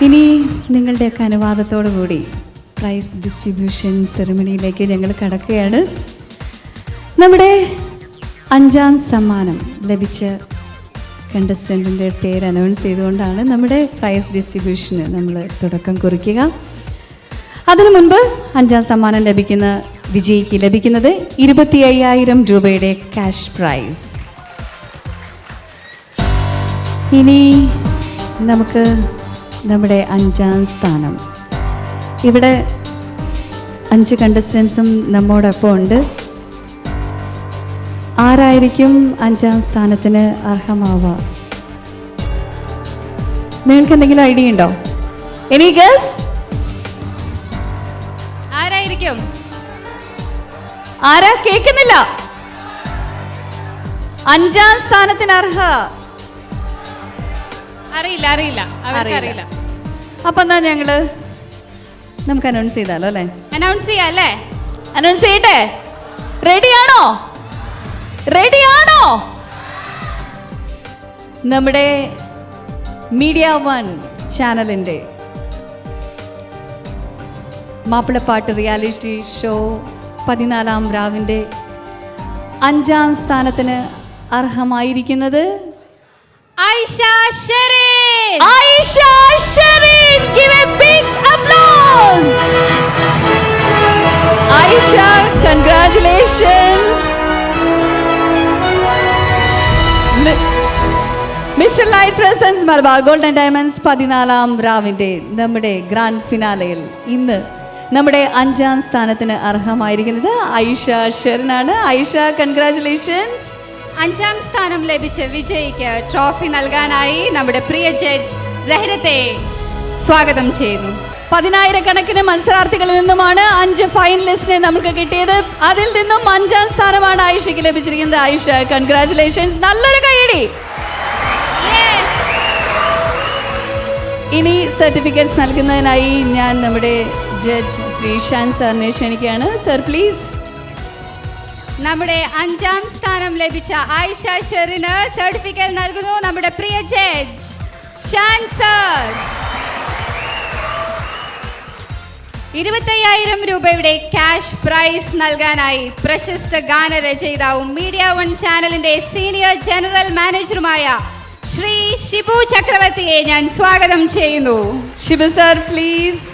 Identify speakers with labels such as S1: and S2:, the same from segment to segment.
S1: ഇനി നിങ്ങളുടെയൊക്കെ അനുവാദത്തോടു കൂടി പ്രൈസ് ഡിസ്ട്രിബ്യൂഷൻ സെറിമണിയിലേക്ക് ഞങ്ങൾ കടക്കുകയാണ്. നമ്മുടെ 5ാം സമ്മാനം ലഭിച്ച കണ്ടസ്റ്റൻറ്റിൻ്റെ പേര് അനൗൺസ് ചെയ്തുകൊണ്ടാണ് നമ്മുടെ പ്രൈസ് ഡിസ്ട്രിബ്യൂഷന് നമ്മൾ തുടക്കം കുറിക്കുക. അതിനു മുൻപ് 5ാം സമ്മാനം ലഭിക്കുന്ന വിജയിക്ക് ലഭിക്കുന്നത് 25,000 രൂപയുടെ ക്യാഷ് പ്രൈസ്. ഇനി നമുക്ക് നമ്മുടെ 5ാം സ്ഥാനം, ഇവിടെ 5 കണ്ടസ്റ്റൻസും നമ്മോടൊപ്പം ഉണ്ട്. ആരായിരിക്കും 5ാം സ്ഥാനത്തിന് അർഹമാവുക? നിങ്ങൾക്ക് എന്തെങ്കിലും ഐഡിയ ഉണ്ടോ? Any guess?
S2: ആരായിരിക്കും?
S1: ആരാ? കേൾക്കുന്നില്ല. 5ാം സ്ഥാനത്തിന് അർഹ
S2: അറിയില്ല.
S1: അപ്പൊ എന്നാ നമുക്ക് അനൗൺസ് ചെയ്താലോ അല്ലേ?
S2: അനൗൺസ് ചെയ്യാല്ലേ?
S1: അനൗൺസ് ചെയ്യട്ടെ? റെഡിയാണോ? നമ്മുടെ മീഡിയ 1 ചാനലിൻ്റെ മാപ്പിളപ്പാട്ട് റിയാലിറ്റി ഷോ 14ാം രാവിൻ്റെ 5ാം സ്ഥാനത്തിന് അർഹമായിരിക്കുന്നത്
S2: Ayisha Sherin.
S1: Give a big applause. Aisha, congratulations. Mr. Light presents Malabar Gold and Diamonds 14ാം രാവിൻ്റെ നമ്മുടെ ഗ്രാൻഡ് ഫിനാലയിൽ ഇന്ന് നമ്മുടെ 5ാം സ്ഥാനത്തിന് അർഹമായിരിക്കുന്നത് ആയിഷ ഷെറിനാണ്. ആയിഷ, കൺഗ്രാറ്റുലേഷൻസ്.
S2: 5ാം സ്ഥാനം ലഭിച്ച വിജയിക്ക് ട്രോഫി നൽകാനായി നമ്മുടെ പ്രിയ ജഡ്ജ് റഹ്നത്തെ സ്വാഗതം ചെയ്യുന്നു.
S1: 10,000 മത്സരാർത്ഥികളിൽ നിന്നുമാണ് 5 ഫൈനലിസ്റ്റിനെ നമുക്ക് കിട്ടിയത്. അതിൽ നിന്നും 5ാം സ്ഥാനമാണ് ആയിഷയ്ക്ക് ലഭിച്ചിരിക്കുന്നത്. ആയിഷ, കൺഗ്രാറ്റുലേഷൻസ്. നല്ലൊരു കൈയടി. ഇനി സർട്ടിഫിക്കറ്റ്സ് നൽകുന്നതിനായി ഞാൻ നമ്മുടെ ജഡ്ജ് ശ്രീ ഷാൻ സാറിനെ ക്ഷണിക്കുകയാണ്. Sir, please.
S2: നമ്മുടെ 5ാം സ്ഥാനം ലഭിച്ച ആയിഷ ഷെറിന് സർട്ടിഫിക്കറ്റ് നൽകുന്നു നമ്മുടെ പ്രിയ ജഡ്ജ് ഷാൻ സർ. 25,000 രൂപയുടെ ക്യാഷ് പ്രൈസ് നൽകാനായി പ്രശസ്ത ഗാനരചയിതാവും മീഡിയ 1 ചാനലിന്റെ സീനിയർ ജനറൽ മാനേജറുമായ ശ്രീ ഷിബു ചക്രവർത്തിയെ ഞാൻ സ്വാഗതം ചെയ്യുന്നു.
S1: Shibu sir, please.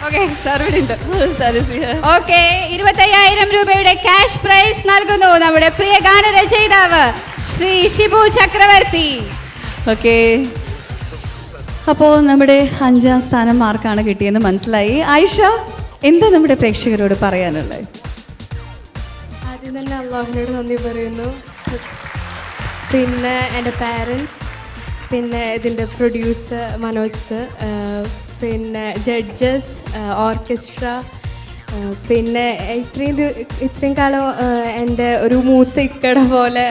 S2: Okay sir, ഇവിടെ ഉണ്ട്.
S1: 25,000
S2: രൂപയുടെ ക്യാഷ് പ്രൈസ് നൽകുന്നു നമ്മുടെ പ്രിയ ഗാനരചയിതാവ് ശ്രീ ഷിബു ചക്രവർത്തി.
S1: ഓക്കെ, അപ്പോൾ നമ്മുടെ 5ാം സ്ഥാനം ആർക്കാണ് കിട്ടിയെന്ന് മനസ്സിലായി. ആയിഷ, എന്താ നമ്മുടെ പ്രേക്ഷകരോട് പറയാനുള്ളത്?
S3: ആദ്യം തന്നെ അള്ളാഹുവിനോട് നന്ദി പറയുന്നു. പിന്നെ എൻ്റെ പാരൻസ്, പിന്നെ ഇതിൻ്റെ പ്രൊഡ്യൂസർ മനോജ് സർ, പിന്നെ ജഡ്ജസ്, ഓർക്കസ്ട്ര, പിന്നെ ഇത്രയും കാലം എൻ്റെ ഒരു മൂത്ത ഇക്കട പോലെ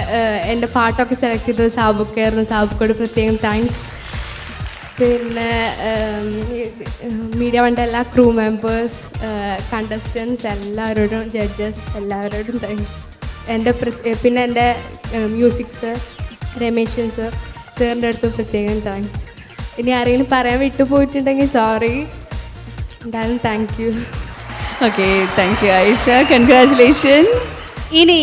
S3: എൻ്റെ പാട്ടൊക്കെ സെലക്ട് ചെയ്തത് സാബുക്കായിരുന്നു. സാബുക്കോട് പ്രത്യേകം താങ്ക്സ്. പിന്നെ മീഡിയ 1 എല്ലാ ക്രൂ മെമ്പേഴ്സ്, കണ്ടസ്റ്റൻസ് എല്ലാവരോടും, ജഡ്ജസ് എല്ലാവരോടും താങ്ക്സ്. പിന്നെ എൻ്റെ മ്യൂസിക് സർ രമേശൻ സാറിൻ്റെ അടുത്ത് പ്രത്യേകം താങ്ക്സ്. ഇനി ആരെങ്കിലും പറയാൻ വിട്ടുപോയിട്ടുണ്ടെങ്കിൽ സോറി. എന്തായാലും thank you.
S1: Okay, thank you Ayesha, congratulations.
S2: ഇനി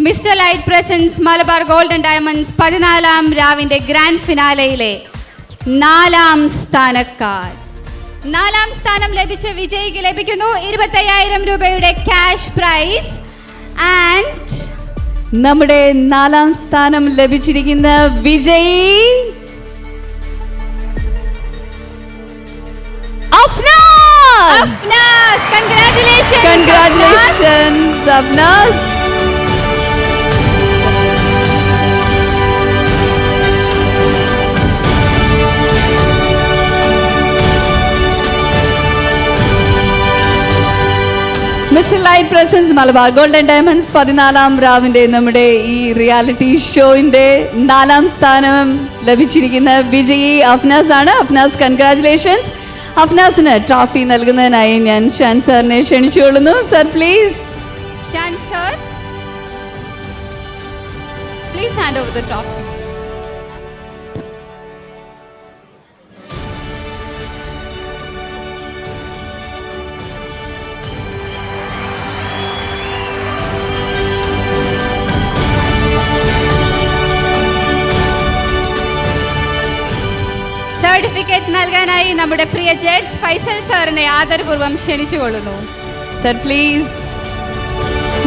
S2: mister light presence Malabar gold and diamonds 14ാം രാവിൻ്റെ ഗ്രാൻഡ് ഫിനാലയിലെ 4ാം സ്ഥാനക്കാർ. 4ാം സ്ഥാനം ലഭിച്ച വിജയിക്ക് ലഭിക്കുന്നു 25,000 രൂപയുടെ ക്യാഷ് പ്രൈസ്. ആൻഡ്
S1: നമ്മുടെ 4ാം സ്ഥാനം ലഭിച്ചിരിക്കുന്ന വിജയി Afnas. Congratulations Afnas. Mister light presence Malabar gold and diamonds 14ാം രാവിൻ്റെ നമ്മുടെ ഈ റിയാലിറ്റി ഷോയിൻ്റെ 4ാം സ്ഥാനം ലഭിച്ചിരിക്കുന്ന വിജയി അഫ്നാസ് ആണ്. അഫ്നാസ്, കൺഗ്രാറ്റുലേഷൻസ്. അഫ്നാസിന് ട്രോഫി നൽകുന്നതിനായി ഞാൻ ഷാൻ സാറിനെ ക്ഷണിച്ചുകൊള്ളുന്നു. Sir, please.
S2: Shan sir, please hand over the trophy. Certificate നൽകാനായി നമ്മുടെ പ്രിയ ജഡ്ജ് ഫൈസൽ സാറിനെ ആദരപൂർവ്വം ക്ഷണിച്ചുകൊള്ളുന്നു.
S1: Sir please.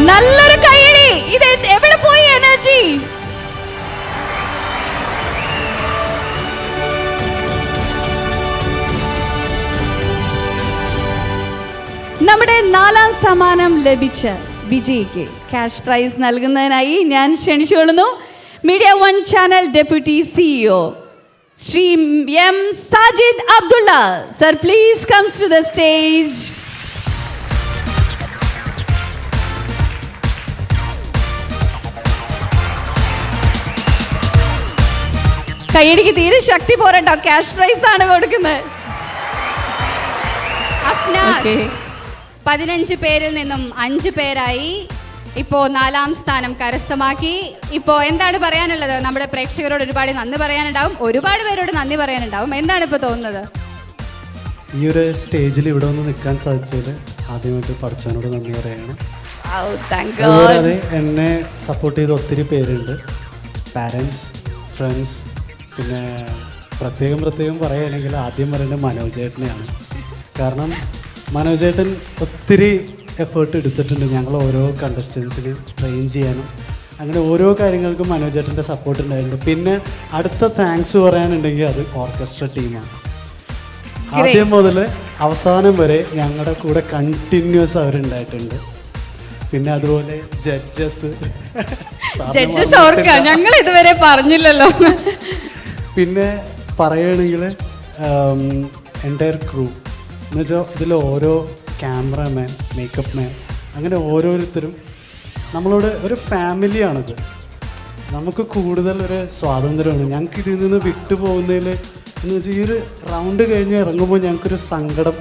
S1: നല്ലൊരു കൈയടി. ഇത് എവിടെ പോയി എനർജി? നമ്മുടെ 4ാം സമ്മാനം ലഭിച്ച വിജയിക്ക് ക്യാഷ് പ്രൈസ് നൽകുന്നതിനായി ഞാൻ ക്ഷണിച്ചുകൊള്ളുന്നു media one channel deputy CEO Shri M. Sajid Abdullah. Sir please comes to the stage. കൈയടിക്ക് തീരെ ശക്തി പോരട്ടോ, ക്യാഷ് പ്രൈസ് ആണ് കൊടുക്കുന്നത്.
S2: അഫ്നാസ് 15 പേരിൽ നിന്നും 5 പേരായി ഇപ്പോൾ 4ാം സ്ഥാനം കരസ്ഥമാക്കി. ഇപ്പോൾ എന്താണ് പറയാനുള്ളത്? നമ്മുടെ പ്രേക്ഷകരോട് ഒരുപാട് നന്ദി പറയാനുണ്ടാവും, ഒരുപാട് പേരോട് നന്ദി പറയാനുണ്ടാവും. എന്താണ് ഇപ്പോൾ തോന്നുന്നത്?
S4: ഈ ഒരു സ്റ്റേജിൽ ഇവിടെ ഒന്ന് നിൽക്കാൻ സാധിച്ചത് ആദ്യമായിട്ട് പഠിച്ചവനോട് നന്ദി പറയാണ്. അതുപോലെ എന്നെ സപ്പോർട്ട് ചെയ്ത ഒത്തിരി പേരുണ്ട്, പാരൻസ്, ഫ്രണ്ട്സ്. പിന്നെ പ്രത്യേകം പറയുകയാണെങ്കിൽ ആദ്യം പറയേണ്ടത് മനോജേട്ടനെയാണ്. കാരണം മനോജേട്ടൻ ഒത്തിരി എഫേർട്ട് എടുത്തിട്ടുണ്ട് ഞങ്ങൾ ഓരോ കണ്ടസ്റ്റൻസിന് ട്രെയിൻ ചെയ്യാനും. അങ്ങനെ ഓരോ കാര്യങ്ങൾക്കും മനോജേട്ടൻ്റെ സപ്പോർട്ട് ഉണ്ടായിട്ടുണ്ട്. പിന്നെ അടുത്ത താങ്ക്സ് പറയാനുണ്ടെങ്കിൽ അത് ഓർക്കസ്ട്ര ടീമാണ്. ആദ്യം മുതൽ അവസാനം വരെ ഞങ്ങളുടെ കൂടെ കണ്ടിന്യൂസ് അവരുണ്ടായിട്ടുണ്ട്. പിന്നെ അതുപോലെ ജഡ്ജസ്
S2: ഞങ്ങൾ ഇതുവരെ പറഞ്ഞില്ലല്ലോ.
S4: പിന്നെ പറയുകയാണെങ്കിൽ എൻ്റയർ ക്രൂ എന്ന് വെച്ചാൽ ഇതിൽ ഓരോ ക്യാമറമാൻ, മേക്കപ്പ് മാൻ, അങ്ങനെ ഓരോരുത്തരും നമ്മളോട് ഒരു ഫാമിലിയാണിത്. നമുക്ക് കൂടുതൽ ഒരു സ്വാതന്ത്ര്യമാണ്. ഞങ്ങൾക്ക് ഇതിൽ നിന്ന് വിട്ടുപോകുന്നതിൽ എന്ന് വെച്ചാൽ ഈ ഒരു റൗണ്ട് കഴിഞ്ഞ് ഇറങ്ങുമ്പോൾ ഞങ്ങൾക്കൊരു സങ്കടം,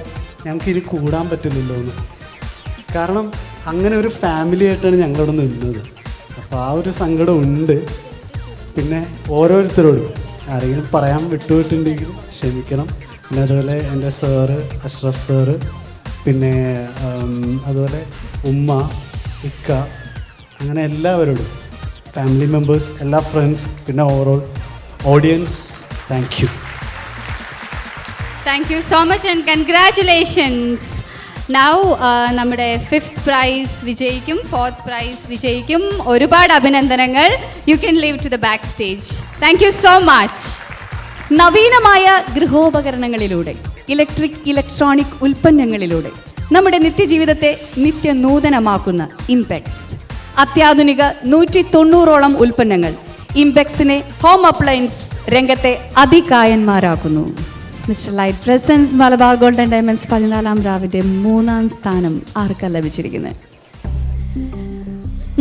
S4: ഞങ്ങൾക്ക് ഇനി കൂടാൻ പറ്റില്ലല്ലോ എന്ന്. കാരണം അങ്ങനെ ഒരു ഫാമിലി ആയിട്ടാണ് ഞങ്ങളിവിടെ നിന്നത്. അപ്പോൾ ആ ഒരു സങ്കടം ഉണ്ട്. പിന്നെ ഓരോരുത്തരോടും ആരെങ്കിലും പറയാൻ വിട്ടുപോയിട്ടുണ്ടെങ്കിൽ ക്ഷമിക്കണം. പിന്നെ അതുപോലെ എൻ്റെ സാറ് അഷ്റഫ് സാറ്, പിന്നെ അതുപോലെ ഉമ്മ, ഇക്ക, അങ്ങനെ എല്ലാവരോടും, ഫാമിലി മെമ്പേഴ്സ്, എല്ലാ ഫ്രണ്ട്സ്, പിന്നെ overall audience, thank you.
S2: Thank you so much and congratulations. Now നമ്മുടെ 5th പ്രൈസ് വിജയിക്കും, 4th പ്രൈസ് വിജയിക്കും. ഒരുപാട് അഭിനന്ദനങ്ങൾ. You can leave to the back stage. Thank you so much.
S1: നവീനമായ ഗൃഹോപകരണങ്ങളിലൂടെ, ഇലക്ട്രോണിക് ഉൽപ്പന്നങ്ങളിലൂടെ നമ്മുടെ നിത്യജീവിതത്തെ നിത്യനൂതനമാക്കുന്ന ഇംപെക്സ്. അത്യാധുനിക 190ഓളം ഉൽപ്പന്നങ്ങൾ ഇംപെക്സിനെ ഹോം അപ്ലയൻസ് രംഗത്തെ അതികായന്മാരാക്കുന്നു. Mister light presence Malabar golden diamonds 14ാം രാവിന്റെ 3ാം സ്ഥാനം ആർക്കാണ് ലഭിച്ചിരിക്കുന്നത്?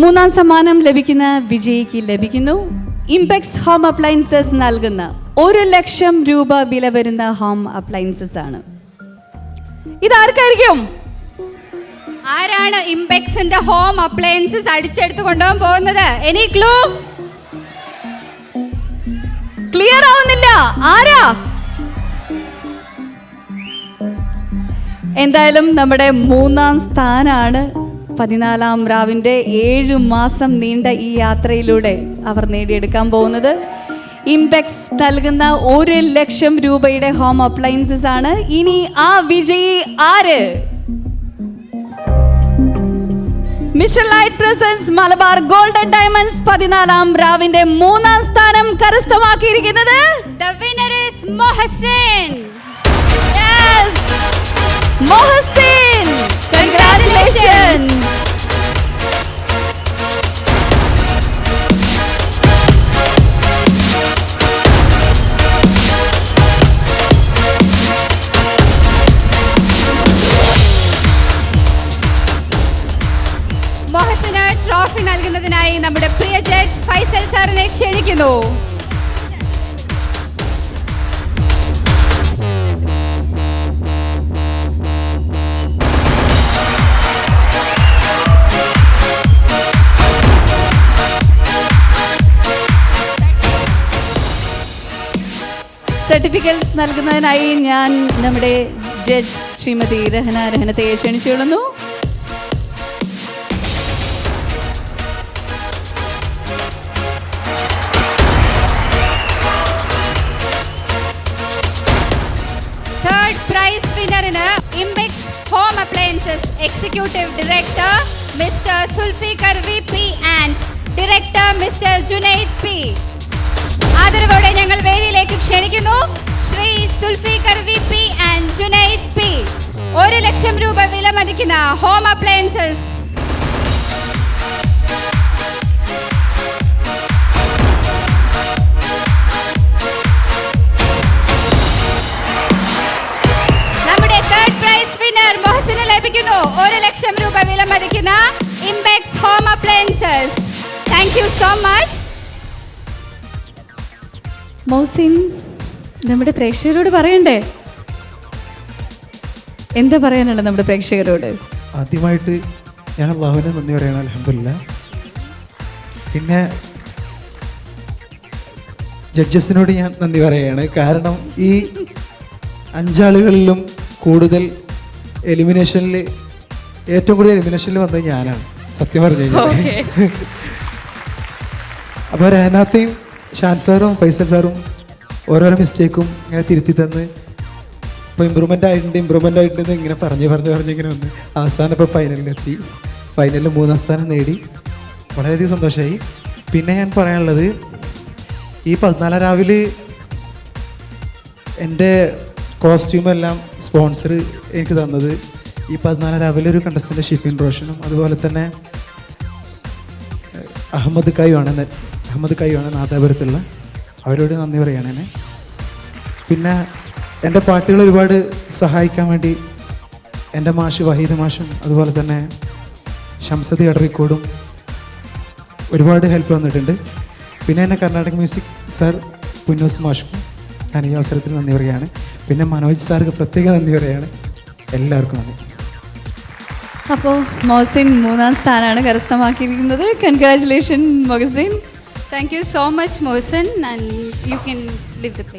S1: 3ാം സമ്മാനം ലഭിക്കുന്ന വിജയിക്ക് ലഭിക്കുന്നു ഇംപെക്സ് ഹോം അപ്ലയൻസസ് നൽകുന്ന 1 ലക്ഷം രൂപ വില വരുന്ന ഹോം അപ്ലയൻസസ് ആണ്. ഇതാർക്കായിരിക്കും?
S2: ആരാണ് ഇംപെക്സിന്റെ ഹോം അപ്ലയൻസസ് അടിച്ചെടുത്ത് കൊണ്ടുപോകാൻ പോകുന്നത്? Any clue?
S1: ക്ലിയർ ആവുന്നില്ല. ആരാ? എന്തായാലും നമ്മുടെ 3ാം സ്ഥാനാണ് 14ാം രാവിന്റെ 7 മാസം നീണ്ട ഈ യാത്രയിലൂടെ അവർ നേടിയെടുക്കാൻ പോകുന്നത്. ഇംപെക്സ് നൽകുന്ന 1 ലക്ഷം രൂപയുടെ ഹോം അപ്ലയൻസസ് ആണ്. ഇനി ആ വിജയി ആര്? Mister light presence Malabar golden diamonds 14ാം രാവിന്റെ 3ാം സ്ഥാനം കരസ്ഥമാക്കിയിരിക്കുന്നത്
S2: The winner is Mohsin.
S1: Yes! Mohsin! Congratulations!
S2: മൊഹസിന് ട്രോഫി നൽകുന്നതിനായി നമ്മുടെ പ്രിയ ജഡ്ജ് ഫൈസൽ സാറിനെ ക്ഷണിക്കുന്നു.
S1: സർട്ടിഫിക്കറ്റ്സ് നൽകുന്നതിനായി ഞാൻ നമ്മുടെ ജഡ്ജ് ശ്രീമതി രഹനത്തെ ക്ഷണിച്ചുകൊള്ളുന്നു.
S2: വിന്നറിന് Impex home appliances executive director mister Zulfikar VP and director mister Junaid P. ആദരവോടെ ഞങ്ങൾ വേദിയിലേക്ക് ക്ഷണിക്കുന്നു Shri Zulfikar VP and Junaid P. 1 lakh രൂപ വില മതിക്കുന്ന ഹോം അപ്ലയൻസസ്. നമ്മുടെ തേർഡ് പ്രൈസ് വിന്നർ മൊഹസിന് ലഭിക്കുന്നു 1 ലക്ഷം രൂപ വില മതിക്കുന്ന Impex home appliances. Thank you so much.
S1: Mohsin, നമ്മുടെ പ്രേക്ഷകരോട് പറയണ്ടേ, എന്താ പറയാനുള്ളത് നമ്മുടെ പ്രേക്ഷകരോട്?
S5: ആദ്യമായിട്ട് ഞാൻ അള്ളാഹുവിനെ നന്ദി പറയണം, അൽഹംദുലില്ലാ. പിന്നെ ജഡ്ജസിനോട് ഞാൻ നന്ദി പറയുകയാണ്. കാരണം ഈ 5 ആളുകളിലും കൂടുതൽ എലിമിനേഷനിൽ ഏറ്റവും കൂടുതൽ എലിമിനേഷനിൽ വന്നത് ഞാനാണ്, സത്യം പറഞ്ഞു കഴിഞ്ഞാൽ. അപ്പോൾ രഹനാത്തെയും ഷാൻ സാറും ഫൈസൽ സാറും ഓരോരോ മിസ്റ്റേക്കും ഇങ്ങനെ തിരുത്തി തന്ന് ഇപ്പോൾ ഇമ്പ്രൂവ്മെൻ്റ് ആയിട്ടുണ്ട് ഇങ്ങനെ പറഞ്ഞ് ഇങ്ങനെ വന്ന് അവസാനം ഇപ്പോൾ ഫൈനലിലെത്തി. ഫൈനലിൽ 3-ാം സ്ഥാനം നേടി. വളരെയധികം സന്തോഷമായി. പിന്നെ ഞാൻ പറയാനുള്ളത്, ഈ 14 രാവിലെ എൻ്റെ കോസ്റ്റ്യൂമെല്ലാം സ്പോൺസർ എനിക്ക് തന്നത് ഈ 14 രാവിലെ ഒരു കണ്ടസ്റ്റൻ്റ് ഷിഫിൻ റോഷനും അതുപോലെ തന്നെ അഹമ്മദ് കായുമാണ് നാദാപുരത്തുള്ള, അവരോട് നന്ദി പറയണേ. പിന്നെ എൻ്റെ പാട്ടുകൾ ഒരുപാട് സഹായിക്കാൻ വേണ്ടി എൻ്റെ മാഷ് വഹീദ് മാഷും അതുപോലെ തന്നെ ഷംസദ് എടറിക്കോടും ഒരുപാട് ഹെൽപ്പ് വന്നിട്ടുണ്ട്. പിന്നെ എന്നെ കർണാടക മ്യൂസിക് സാർ പുന്നൂസ് മാഷും ഞാൻ ഈ അവസരത്തിൽ നന്ദി പറയുകയാണ്. പിന്നെ മനോജ് സാർക്ക് പ്രത്യേക നന്ദി പറയുകയാണ്. എല്ലാവർക്കും നന്ദി.
S1: അപ്പോൾ മൊഹസിൻ 3-ാം സ്ഥാനമാണ് കരസ്ഥമാക്കിയിരിക്കുന്നത്. Congratulation Mohsin.
S2: Thank you so much, Mohsen, and you can leave the place.